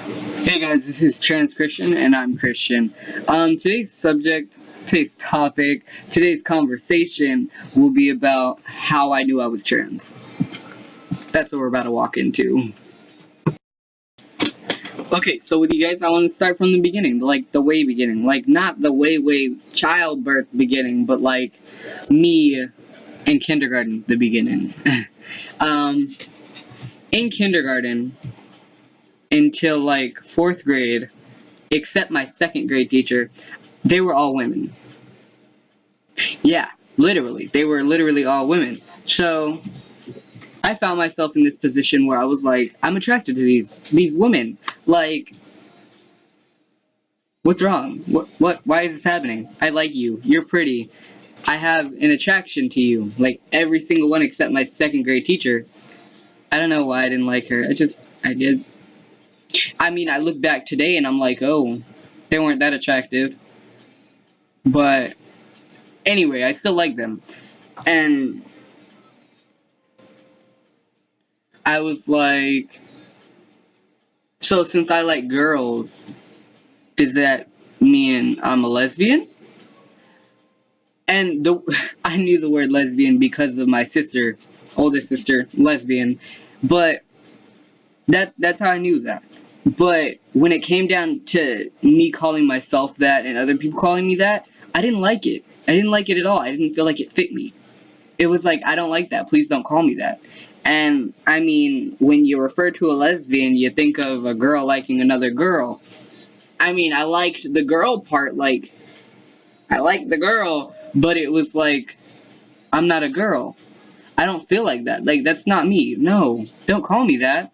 Hey guys, this is Trans Christian and I'm Christian. Today's topic, today's conversation will be about how I knew I was trans. That's what we're about to walk into. Okay, so with you guys, I want to start from the beginning, like the way beginning. Like not the way childbirth beginning, but like me in kindergarten, the beginning. um, in kindergarten, until like 4th grade, except my 2nd grade teacher, they were all women. Yeah, literally. They were literally all women. So I found myself in this position where I was like, I'm attracted to these women. Like, what's wrong? What why is this happening? I like you. You're pretty. I have an attraction to you. Like every single one except my 2nd grade teacher. I don't know why I didn't like her. I did. I mean, I look back today and I'm like, oh, they weren't that attractive. But anyway, I still like them. And I was like, so since I like girls, does that mean I'm a lesbian? And I knew the word lesbian because of my sister, older sister, lesbian. But that's how I knew that. But when it came down to me calling myself that and other people calling me that, I didn't like it. I didn't like it at all. I didn't feel like it fit me. It was like, I don't like that. Please don't call me that. And I mean, when you refer to a lesbian, you think of a girl liking another girl. I mean, I liked the girl part, like, I liked the girl, but it was like, I'm not a girl. I don't feel like that. Like, that's not me. No, don't call me that.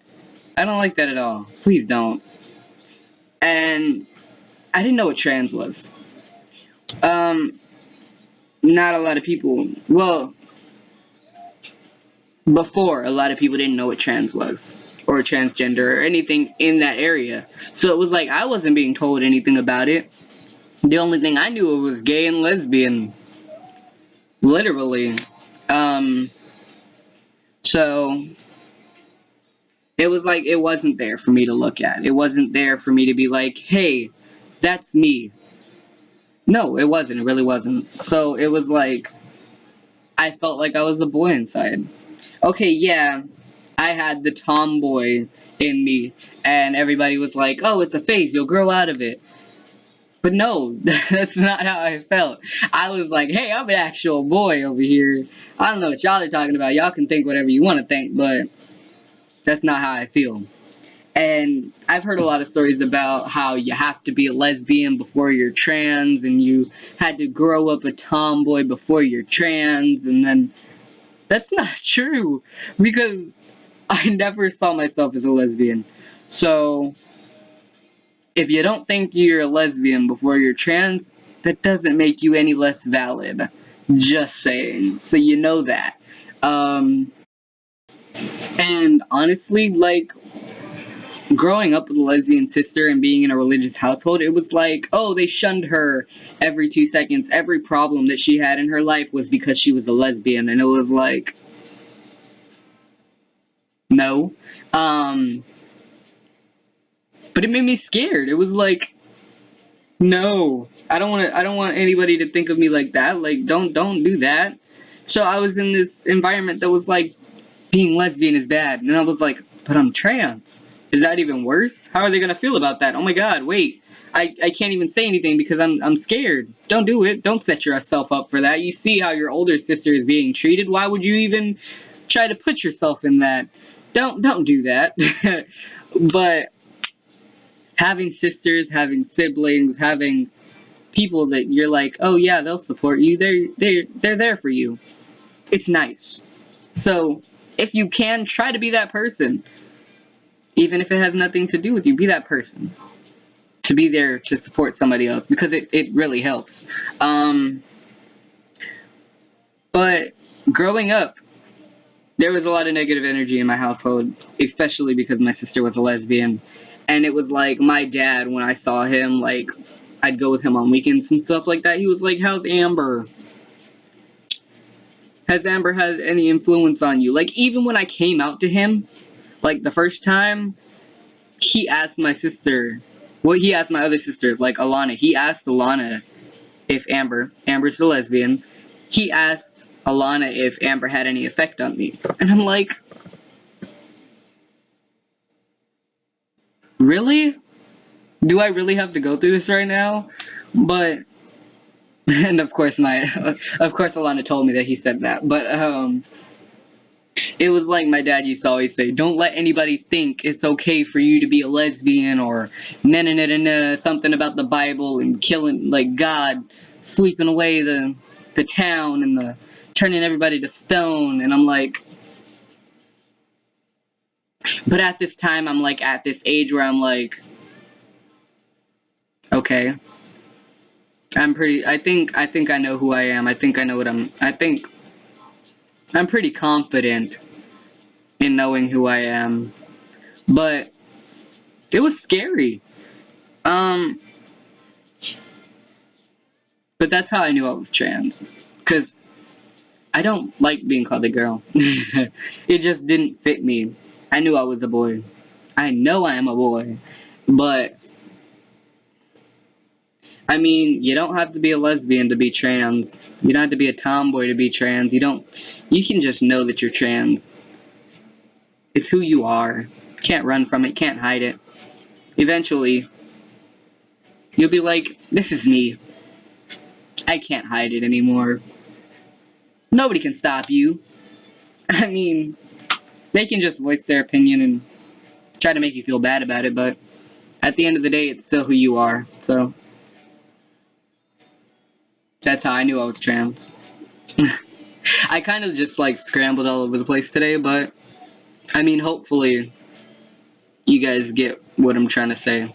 I don't like that at all. Please don't. And I didn't know what trans was. Um, Not a lot of people, well, before, a lot of people didn't know what trans was, or transgender, or anything in that area. So it was like I wasn't being told anything about it. The only thing I knew was gay and lesbian. Literally. Um, so it was like it wasn't there for me to look at. It wasn't there for me to be like, hey, that's me. No, it wasn't. It really wasn't. So it was like I felt like I was a boy inside. Okay, yeah, I had the tomboy in me, and everybody was like, oh, it's a phase, you'll grow out of it. But no, that's not how I felt. I was like, hey, I'm an actual boy over here. I don't know what y'all are talking about. Y'all can think whatever you want to think, but that's not how I feel. And I've heard a lot of stories about how you have to be a lesbian before you're trans, and you had to grow up a tomboy before you're trans, and then that's not true, because I never saw myself as a lesbian. So, if you don't think you're a lesbian before you're trans, that doesn't make you any less valid. Just saying. So you know that. Um, and honestly, like, growing up with a lesbian sister and being in a religious household, it was like, oh, they shunned her every 2 seconds. Every problem that she had in her life was because she was a lesbian. And it was like, no. But it made me scared. It was like, no, I don't want anybody to think of me like that. Like, don't do that. So I was in this environment that was like, being lesbian is bad. And I was like, but I'm trans. Is that even worse? How are they gonna feel about that? Oh my god, wait. I can't even say anything because I'm scared. Don't do it. Don't set yourself up for that. You see how your older sister is being treated. Why would you even try to put yourself in that? Don't do that. But having sisters, having siblings, having people that you're like, oh yeah, they'll support you. They're there for you. It's nice. So if you can, try to be that person, even if it has nothing to do with you. Be that person to be there to support somebody else, because it really helps. But growing up, there was a lot of negative energy in my household, especially because my sister was a lesbian. And it was like my dad, when I saw him, like, I'd go with him on weekends and stuff like that. He was like, how's Amber? Has Amber had any influence on you? Like, even when I came out to him, like, the first time, he asked my sister, well, he asked my other sister, like Alana. He asked Alana if Amber's the lesbian. He asked Alana if Amber had any effect on me. And I'm like, really? Do I really have to go through this right now? But, and of course Alana told me that he said that. But, it was like my dad used to always say, don't let anybody think it's okay for you to be a lesbian, or something about the Bible and killing, like, God sweeping away the town and turning everybody to stone. And I'm like, but at this time, I'm like at this age where I'm like, okay, I think I know who I am. I think I know what I think I'm pretty confident in knowing who I am. But it was scary. But that's how I knew I was trans. Because I don't like being called a girl. It just didn't fit me. I knew I was a boy. I know I am a boy. But, I mean, you don't have to be a lesbian to be trans. You don't have to be a tomboy to be trans. You can just know that you're trans. It's who you are. Can't run from it, can't hide it. Eventually, you'll be like, this is me. I can't hide it anymore. Nobody can stop you. I mean, they can just voice their opinion and try to make you feel bad about it, but at the end of the day, it's still who you are. So, that's how I knew I was trans. I kind of just, like, scrambled all over the place today, but, I mean, hopefully, you guys get what I'm trying to say.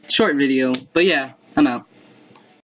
Short video, but yeah, I'm out.